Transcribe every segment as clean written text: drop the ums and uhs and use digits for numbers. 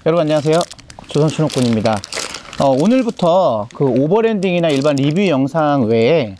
여러분 안녕하세요, 조선춘옥군입니다. 오늘부터 그 오버랜딩이나 일반 리뷰 영상 외에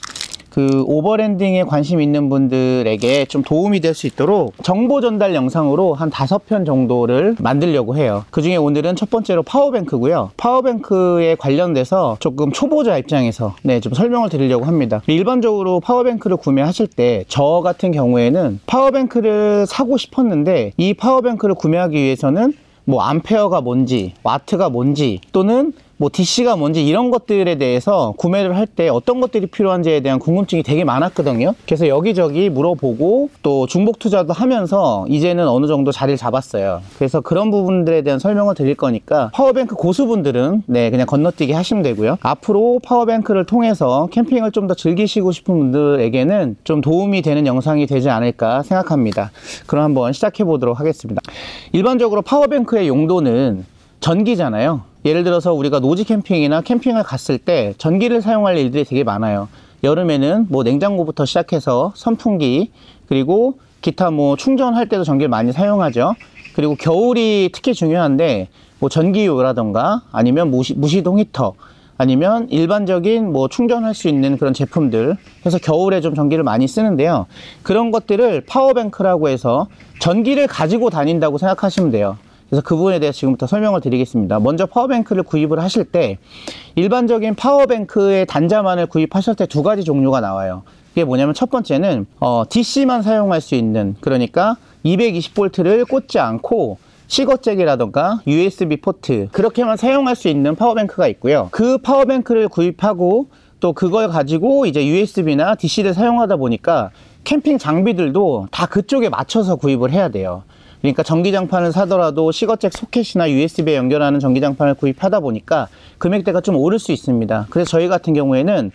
그 오버랜딩에 관심 있는 분들에게 좀 도움이 될 수 있도록 정보 전달 영상으로 한 5편 정도를 만들려고 해요. 그 중에 오늘은 첫 번째로 파워뱅크고요. 파워뱅크에 관련돼서 조금 초보자 입장에서 좀 설명을 드리려고 합니다. 일반적으로 파워뱅크를 구매하실 때 저 같은 경우에는 파워뱅크를 사고 싶었는데 이 파워뱅크를 구매하기 위해서는 뭐 암페어가 뭔지, 와트가 뭔지, 또는 뭐 DC가 뭔지 이런 것들에 대해서 구매를 할 때 어떤 것들이 필요한지에 대한 궁금증이 되게 많았거든요. 그래서 여기저기 물어보고 또 중복 투자도 하면서 이제는 어느 정도 자리를 잡았어요. 그래서 그런 부분들에 대한 설명을 드릴 거니까 파워뱅크 고수분들은 그냥 건너뛰기 하시면 되고요. 앞으로 파워뱅크를 통해서 캠핑을 좀 더 즐기시고 싶은 분들에게는 좀 도움이 되는 영상이 되지 않을까 생각합니다. 그럼 한번 시작해 보도록 하겠습니다. 일반적으로 파워뱅크의 용도는 전기잖아요. 예를 들어서 우리가 노지 캠핑이나 캠핑을 갔을 때 전기를 사용할 일들이 되게 많아요. 여름에는 뭐 냉장고부터 시작해서 선풍기, 그리고 기타 뭐 충전할 때도 전기를 많이 사용하죠. 그리고 겨울이 특히 중요한데 뭐 전기요라던가 아니면 무시동 히터, 아니면 일반적인 뭐 충전할 수 있는 그런 제품들 해서 겨울에 좀 전기를 많이 쓰는데요. 그런 것들을 파워뱅크라고 해서 전기를 가지고 다닌다고 생각하시면 돼요. 그래서 그 부분에 대해서 지금부터 설명을 드리겠습니다. 먼저 파워뱅크를 구입을 하실 때 일반적인 파워뱅크의 단자만을 구입하실 때 두 가지 종류가 나와요. 이게 뭐냐면 첫 번째는 DC만 사용할 수 있는, 그러니까 220V를 꽂지 않고 시거잭이라던가 USB 포트 그렇게만 사용할 수 있는 파워뱅크가 있고요. 그 파워뱅크를 구입하고 또 그걸 가지고 이제 USB나 DC를 사용하다 보니까 캠핑 장비들도 다 그쪽에 맞춰서 구입을 해야 돼요. 그러니까 전기장판을 사더라도 시거잭 소켓이나 USB에 연결하는 전기장판을 구입하다 보니까 금액대가 좀 오를 수 있습니다. 그래서 저희 같은 경우에는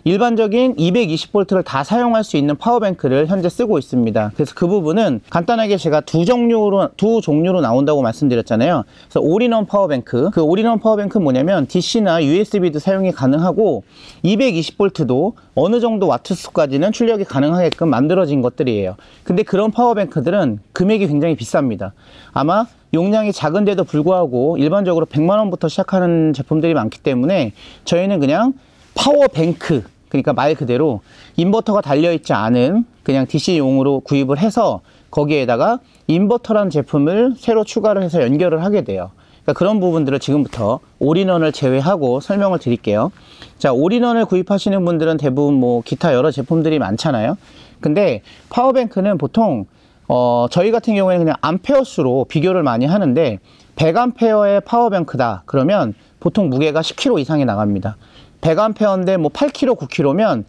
일반적인 220V를 다 사용할 수 있는 파워뱅크를 현재 쓰고 있습니다. 그래서 그 부분은 간단하게 제가 두 종류로 나온다고 말씀드렸잖아요. 그래서 올인원 파워뱅크, 그 올인원 파워뱅크는 뭐냐면 DC나 USB도 사용이 가능하고 220V도 어느 정도 와트수까지는 출력이 가능하게끔 만들어진 것들이에요. 근데 그런 파워뱅크들은 금액이 굉장히 비쌉니다. 아마 용량이 작은데도 불구하고 일반적으로 100만원부터 시작하는 제품들이 많기 때문에 저희는 그냥 파워뱅크, 그러니까 말 그대로 인버터가 달려있지 않은 그냥 DC용으로 구입을 해서 거기에다가 인버터라는 제품을 새로 추가를 해서 연결을 하게 돼요. 그러니까 그런 부분들을 지금부터 올인원을 제외하고 설명을 드릴게요. 자, 올인원을 구입하시는 분들은 대부분 뭐 기타 여러 제품들이 많잖아요. 근데 파워뱅크는 보통 저희 같은 경우에는 그냥 암페어수로 비교를 많이 하는데 100A의 파워뱅크다 그러면 보통 무게가 10kg 이상이 나갑니다. 100A인데 뭐 8kg, 9kg면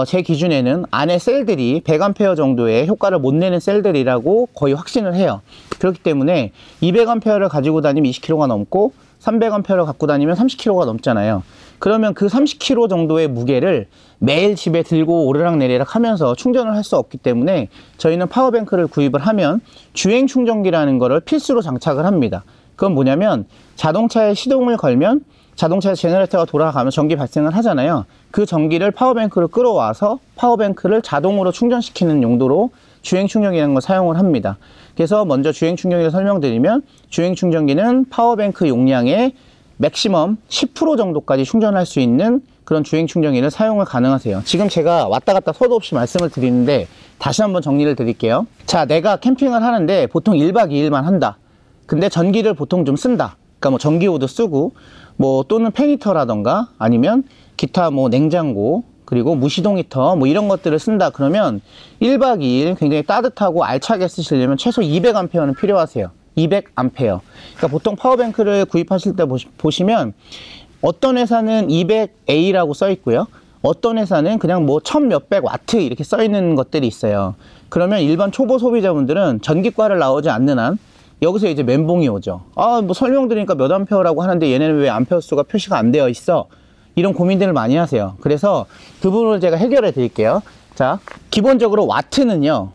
제 기준에는 안에 셀들이 100A 정도의 효과를 못 내는 셀들이라고 거의 확신을 해요. 그렇기 때문에 200A를 가지고 다니면 20kg가 넘고 300A를 갖고 다니면 30kg가 넘잖아요. 그러면 그 30kg 정도의 무게를 매일 집에 들고 오르락내리락 하면서 충전을 할 수 없기 때문에 저희는 파워뱅크를 구입을 하면 주행 충전기라는 거를 필수로 장착을 합니다. 그건 뭐냐면 자동차에 시동을 걸면 자동차의 제너레이터가 돌아가면 전기 발생을 하잖아요. 그 전기를 파워뱅크로 끌어와서 파워뱅크를 자동으로 충전시키는 용도로 주행 충전기라는 걸 사용을 합니다. 그래서 먼저 주행 충전기를 설명드리면 주행 충전기는 파워뱅크 용량의 맥시멈 10% 정도까지 충전할 수 있는 그런 주행 충전기를 사용을 가능하세요. 지금 제가 왔다 갔다 서도 없이 말씀을 드리는데 다시 한번 정리를 드릴게요. 자, 내가 캠핑을 하는데 보통 1박 2일만 한다. 근데 전기를 보통 좀 쓴다. 그러니까 뭐 전기요도 쓰고 뭐 또는 팬히터라던가 아니면 기타 뭐 냉장고 그리고 무시동 히터 뭐 이런 것들을 쓴다 그러면 1박 2일 굉장히 따뜻하고 알차게 쓰시려면 최소 200A는 필요하세요. 200A. 그러니까 보통 파워뱅크를 구입하실 때 보시면 어떤 회사는 200A라고 써 있고요. 어떤 회사는 그냥 뭐 1000몇백 와트 이렇게 써 있는 것들이 있어요. 그러면 일반 초보 소비자분들은 전기과를 나오지 않는 한 여기서 이제 멘붕이 오죠. 뭐 설명드리니까 몇 암페어라고 하는데 얘네는 왜 암페어 수가 표시가 안 되어 있어? 이런 고민들을 많이 하세요. 그래서 그 부분을 제가 해결해 드릴게요. 자, 기본적으로 와트는요,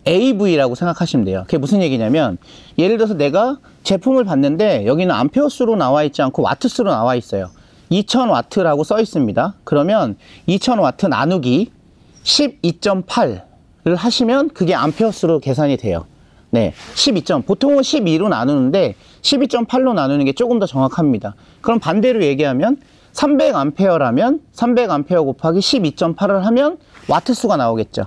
AV라고 생각하시면 돼요. 그게 무슨 얘기냐면, 예를 들어서 내가 제품을 봤는데 여기는 암페어 수로 나와 있지 않고 와트 수로 나와 있어요. 2000W라고 써 있습니다. 그러면 2000W 나누기 12.8를 하시면 그게 암페어 수로 계산이 돼요. 네, 12점. 보통은 12로 나누는데 12.8로 나누는 게 조금 더 정확합니다. 그럼 반대로 얘기하면 300A라면 300A 곱하기 12.8을 하면 와트 수가 나오겠죠.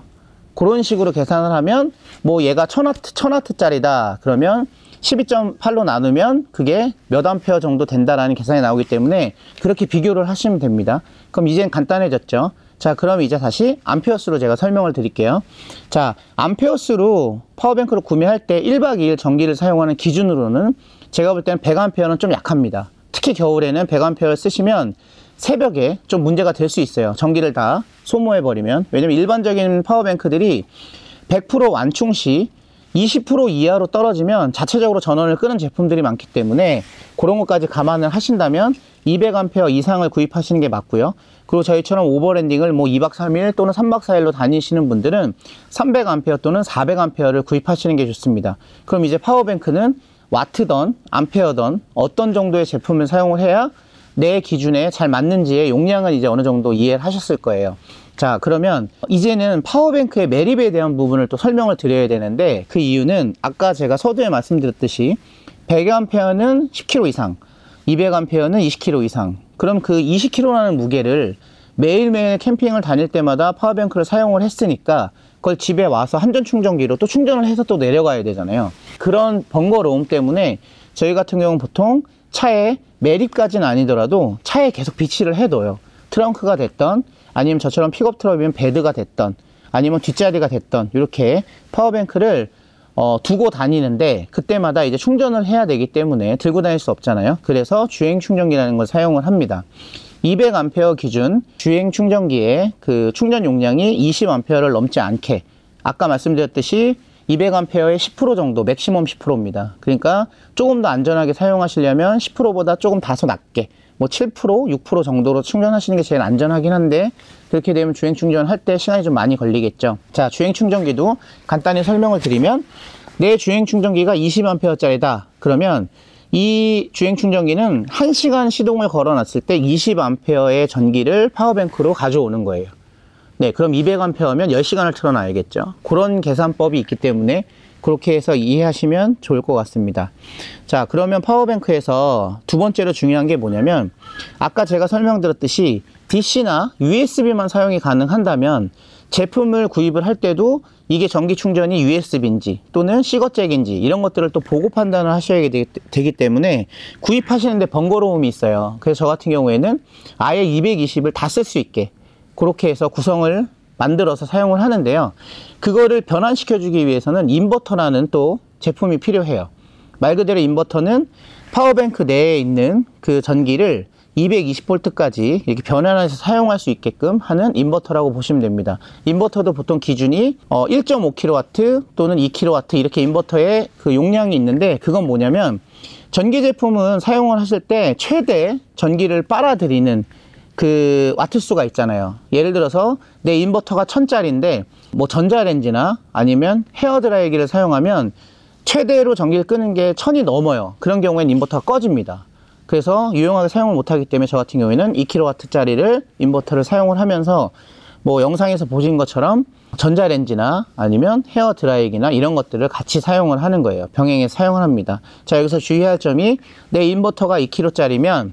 그런 식으로 계산을 하면 뭐 얘가 1000W짜리다. 그러면 12.8로 나누면 그게 몇 암페어 정도 된다라는 계산이 나오기 때문에 그렇게 비교를 하시면 됩니다. 그럼 이젠 간단해졌죠. 자, 그럼 이제 다시 암페어수로 제가 설명을 드릴게요. 자, 암페어수로 파워뱅크를 구매할 때 1박 2일 전기를 사용하는 기준으로는 제가 볼 때는 100A는 좀 약합니다. 특히 겨울에는 100A를 쓰시면 새벽에 좀 문제가 될 수 있어요. 전기를 다 소모해버리면. 왜냐면 일반적인 파워뱅크들이 100% 완충 시 20% 이하로 떨어지면 자체적으로 전원을 끄는 제품들이 많기 때문에 그런 것까지 감안을 하신다면 200A 이상을 구입하시는 게 맞고요. 그리고 저희처럼 오버랜딩을 뭐 2박 3일 또는 3박 4일로 다니시는 분들은 300A 또는 400A를 구입하시는 게 좋습니다. 그럼 이제 파워뱅크는 와트던 암페어던 어떤 정도의 제품을 사용을 해야 내 기준에 잘 맞는지의 용량을 이제 어느 정도 이해를 하셨을 거예요. 자, 그러면 이제는 파워뱅크의 매립에 대한 부분을 또 설명을 드려야 되는데, 그 이유는 아까 제가 서두에 말씀드렸듯이 100A는 10kg 이상, 200A는 20kg 이상. 그럼 그 20kg라는 무게를 매일매일 캠핑을 다닐 때마다 파워뱅크를 사용을 했으니까 그걸 집에 와서 한전 충전기로 또 충전을 해서 또 내려가야 되잖아요. 그런 번거로움 때문에 저희 같은 경우는 보통 차에 매립까지는 아니더라도 차에 계속 비치를 해둬요. 트렁크가 됐던, 아니면 저처럼 픽업 트럭이면 베드가 됐던, 아니면 뒷자리가 됐던, 이렇게 파워뱅크를 두고 다니는데 그때마다 이제 충전을 해야 되기 때문에 들고 다닐 수 없잖아요. 그래서 주행 충전기라는 걸 사용을 합니다. 200A 기준 주행 충전기의 그 충전 용량이 20A를 넘지 않게, 아까 말씀드렸듯이 200A의 10% 정도, 맥시멈 10%입니다. 그러니까 조금 더 안전하게 사용하시려면 10%보다 조금 다소 낮게, 뭐 7%, 6% 정도로 충전하시는 게 제일 안전하긴 한데, 그렇게 되면 주행 충전할 때 시간이 좀 많이 걸리겠죠. 자, 주행 충전기도 간단히 설명을 드리면, 내 주행 충전기가 20A짜리다. 그러면 이 주행 충전기는 1시간 시동을 걸어 놨을 때 20A의 전기를 파워뱅크로 가져오는 거예요. 네, 그럼 200A면 10시간을 틀어놔야겠죠. 그런 계산법이 있기 때문에 그렇게 해서 이해하시면 좋을 것 같습니다. 자, 그러면 파워뱅크에서 두 번째로 중요한 게 뭐냐면, 아까 제가 설명드렸듯이 DC나 USB만 사용이 가능한다면 제품을 구입을 할 때도 이게 전기 충전이 USB인지 또는 C거잭인지 이런 것들을 또 보고 판단을 하셔야 되기 때문에 구입하시는데 번거로움이 있어요. 그래서 저 같은 경우에는 아예 220을 다 쓸 수 있게 그렇게 해서 구성을 만들어서 사용을 하는데요. 그거를 변환시켜 주기 위해서는 인버터라는 또 제품이 필요해요. 말 그대로 인버터는 파워뱅크 내에 있는 그 전기를 220V까지 이렇게 변환해서 사용할 수 있게끔 하는 인버터라고 보시면 됩니다. 인버터도 보통 기준이 1.5kW 또는 2kW 이렇게 인버터의 그 용량이 있는데, 그건 뭐냐면 전기 제품은 사용을 하실 때 최대 전기를 빨아들이는 그 와트수가 있잖아요. 예를 들어서 내 인버터가 1000짜리인데 뭐 전자레인지나 아니면 헤어드라이기를 사용하면 최대로 전기를 끄는 게 1000이 넘어요. 그런 경우에는 인버터가 꺼집니다. 그래서 유용하게 사용을 못하기 때문에 저 같은 경우에는 2kW짜리를 인버터를 사용을 하면서 뭐 영상에서 보신 것처럼 전자레인지나 아니면 헤어드라이기나 이런 것들을 같이 사용을 하는 거예요. 병행해서 사용을 합니다. 자, 여기서 주의할 점이, 내 인버터가 2kW짜리면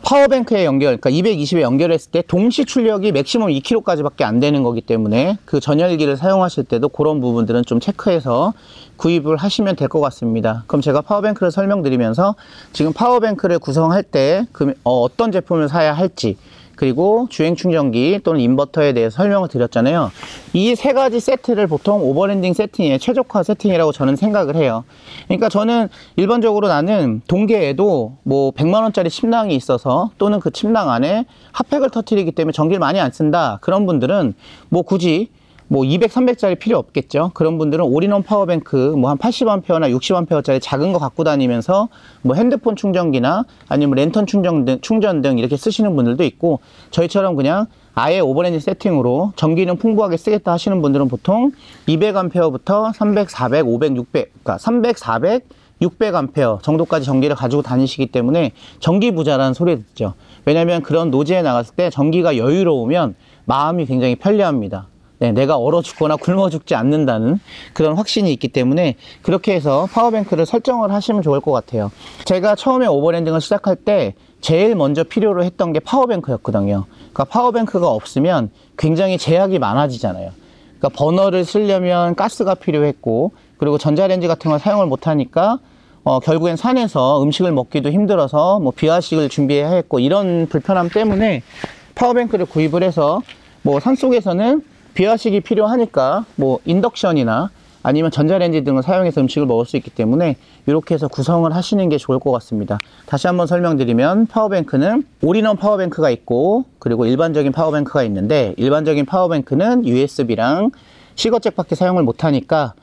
파워뱅크에 그러니까 220에 연결했을 때 동시 출력이 맥시멈 2kg까지밖에 안 되는 거기 때문에 그 전열기를 사용하실 때도 그런 부분들은 좀 체크해서 구입을 하시면 될 것 같습니다. 그럼 제가 파워뱅크를 설명드리면서 지금 파워뱅크를 구성할 때 어떤 제품을 사야 할지, 그리고 주행 충전기 또는 인버터에 대해서 설명을 드렸잖아요. 이 세 가지 세트를 보통 오버랜딩 세팅의 최적화 세팅이라고 저는 생각을 해요. 그러니까 저는 일반적으로 나는 동계에도 뭐 100만원짜리 침낭이 있어서 또는 그 침낭 안에 핫팩을 터뜨리기 때문에 전기를 많이 안 쓴다. 그런 분들은 뭐 굳이 뭐 200, 300짜리 필요 없겠죠. 그런 분들은 올인원 파워뱅크 뭐 한 80A나 60A짜리 작은 거 갖고 다니면서 뭐 핸드폰 충전기나 아니면 랜턴 충전 등 이렇게 쓰시는 분들도 있고, 저희처럼 그냥 아예 오버랜딩 세팅으로 전기는 풍부하게 쓰겠다 하시는 분들은 보통 200A부터 300, 400, 500, 600, 그러니까 300, 400, 600A 정도까지 전기를 가지고 다니시기 때문에 전기 부자라는 소리 듣죠. 왜냐면 그런 노지에 나갔을 때 전기가 여유로우면 마음이 굉장히 편리합니다. 네, 내가 얼어 죽거나 굶어 죽지 않는다는 그런 확신이 있기 때문에 그렇게 해서 파워뱅크를 설정을 하시면 좋을 것 같아요. 제가 처음에 오버랜딩을 시작할 때 제일 먼저 필요로 했던 게 파워뱅크였거든요. 그러니까 파워뱅크가 없으면 굉장히 제약이 많아지잖아요. 그러니까 버너를 쓰려면 가스가 필요했고, 그리고 전자레인지 같은 걸 사용을 못하니까 결국엔 산에서 음식을 먹기도 힘들어서 뭐 비화식을 준비해야 했고, 이런 불편함 때문에 파워뱅크를 구입을 해서 뭐 산속에서는 비화식이 필요하니까 뭐 인덕션이나 아니면 전자레인지 등을 사용해서 음식을 먹을 수 있기 때문에 이렇게 해서 구성을 하시는 게 좋을 것 같습니다. 다시 한번 설명드리면 파워뱅크는 올인원 파워뱅크가 있고, 그리고 일반적인 파워뱅크가 있는데, 일반적인 파워뱅크는 USB랑 C거잭밖에 사용을 못하니까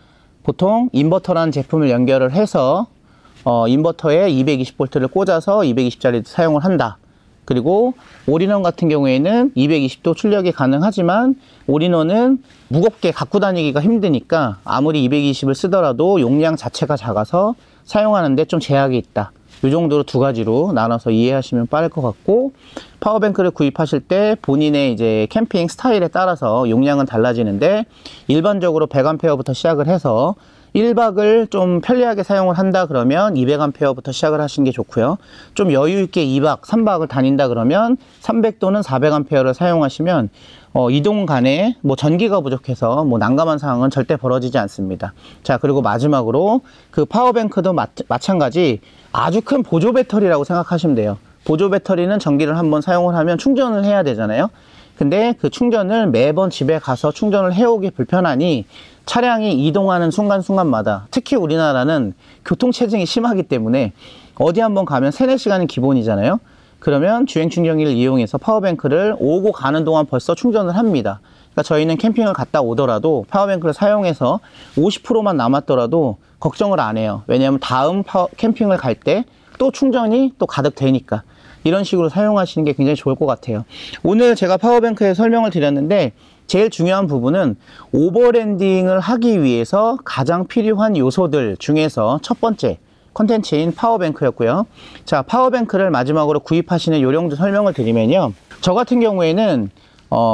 보통 인버터라는 제품을 연결을 해서 인버터에 220V를 꽂아서 220짜리 사용을 한다. 그리고 올인원 같은 경우에는 220도 출력이 가능하지만 올인원은 무겁게 갖고 다니기가 힘드니까 아무리 220을 쓰더라도 용량 자체가 작아서 사용하는데 좀 제약이 있다. 이 정도로 두 가지로 나눠서 이해하시면 빠를 것 같고, 파워뱅크를 구입하실 때 본인의 이제 캠핑 스타일에 따라서 용량은 달라지는데, 일반적으로 100A부터 시작을 해서 1박을 좀 편리하게 사용을 한다 그러면 200A부터 시작을 하시는 게 좋고요. 좀 여유 있게 2박, 3박을 다닌다 그러면 300 또는 400A를 사용하시면 이동 간에 뭐 전기가 부족해서 뭐 난감한 상황은 절대 벌어지지 않습니다. 자, 그리고 마지막으로 그 파워뱅크도 마찬가지 아주 큰 보조 배터리라고 생각하시면 돼요. 보조 배터리는 전기를 한번 사용을 하면 충전을 해야 되잖아요. 근데 그 충전을 매번 집에 가서 충전을 해오기 불편하니 차량이 이동하는 순간순간마다, 특히 우리나라는 교통체증이 심하기 때문에 어디 한번 가면 3-4시간은 기본이잖아요. 그러면 주행 충전기를 이용해서 파워뱅크를 오고 가는 동안 벌써 충전을 합니다. 그러니까 저희는 캠핑을 갔다 오더라도 파워뱅크를 사용해서 50%만 남았더라도 걱정을 안 해요. 왜냐하면 다음 캠핑을 갈 때 또 충전이 또 가득 되니까. 이런 식으로 사용하시는 게 굉장히 좋을 것 같아요. 오늘 제가 파워뱅크에 설명을 드렸는데, 제일 중요한 부분은 오버랜딩을 하기 위해서 가장 필요한 요소들 중에서 첫 번째 컨텐츠인 파워뱅크였고요. 자, 파워뱅크를 마지막으로 구입하시는 요령도 설명을 드리면요, 저 같은 경우에는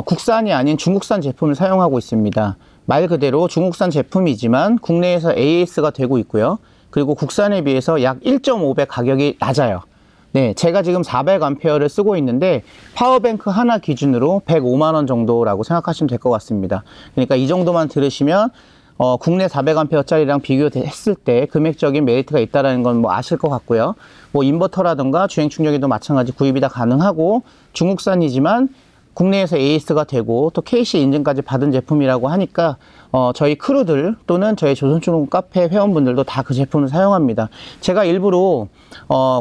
국산이 아닌 중국산 제품을 사용하고 있습니다. 말 그대로 중국산 제품이지만 국내에서 AS가 되고 있고요. 그리고 국산에 비해서 약 1.5배 가격이 낮아요. 네, 제가 지금 400A를 쓰고 있는데 파워뱅크 하나 기준으로 105만원 정도라고 생각하시면 될 것 같습니다. 그러니까 이 정도만 들으시면 국내 400A짜리랑 비교했을 때 금액적인 메리트가 있다는 건 뭐 아실 것 같고요. 뭐 인버터라든가 주행 충전기도 마찬가지 구입이 다 가능하고, 중국산이지만 국내에서 AS가 되고 또 KC 인증까지 받은 제품이라고 하니까 저희 크루들 또는 저희 조선중국 카페 회원분들도 다 그 제품을 사용합니다. 제가 일부러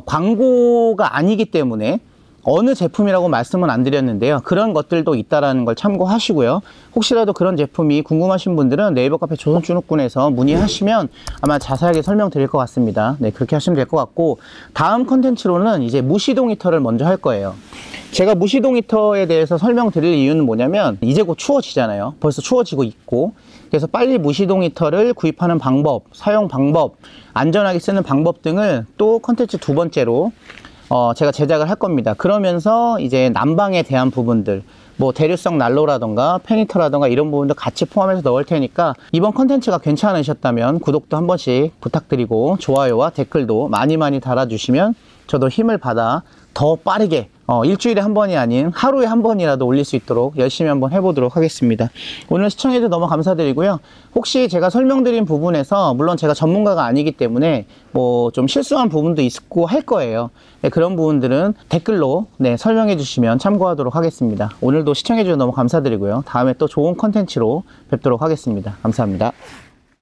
광고가 아니기 때문에 어느 제품이라고 말씀은 안 드렸는데요, 그런 것들도 있다라는 걸 참고하시고요. 혹시라도 그런 제품이 궁금하신 분들은 네이버 카페 조선주눅군에서 문의하시면 아마 자세하게 설명드릴 것 같습니다. 네, 그렇게 하시면 될 것 같고, 다음 컨텐츠로는 이제 무시동 히터를 먼저 할 거예요. 제가 무시동 히터에 대해서 설명드릴 이유는 뭐냐면, 이제 곧 추워지잖아요. 벌써 추워지고 있고, 그래서 빨리 무시동 히터를 구입하는 방법, 사용 방법, 안전하게 쓰는 방법 등을 또 컨텐츠 두 번째로 제가 제작을 할 겁니다. 그러면서 이제 난방에 대한 부분들, 뭐 대류성 난로라던가 팬히터라던가 이런 부분도 같이 포함해서 넣을 테니까, 이번 컨텐츠가 괜찮으셨다면 구독도 한 번씩 부탁드리고 좋아요와 댓글도 많이 달아주시면 저도 힘을 받아 더 빠르게 일주일에 한 번이 아닌 하루에 한 번이라도 올릴 수 있도록 열심히 한번 해보도록 하겠습니다. 오늘 시청해주셔서 너무 감사드리고요. 혹시 제가 설명드린 부분에서, 물론 제가 전문가가 아니기 때문에 뭐 좀 실수한 부분도 있고 할 거예요. 네, 그런 부분들은 댓글로 설명해 주시면 참고하도록 하겠습니다. 오늘도 시청해주셔서 너무 감사드리고요. 다음에 또 좋은 컨텐츠로 뵙도록 하겠습니다. 감사합니다.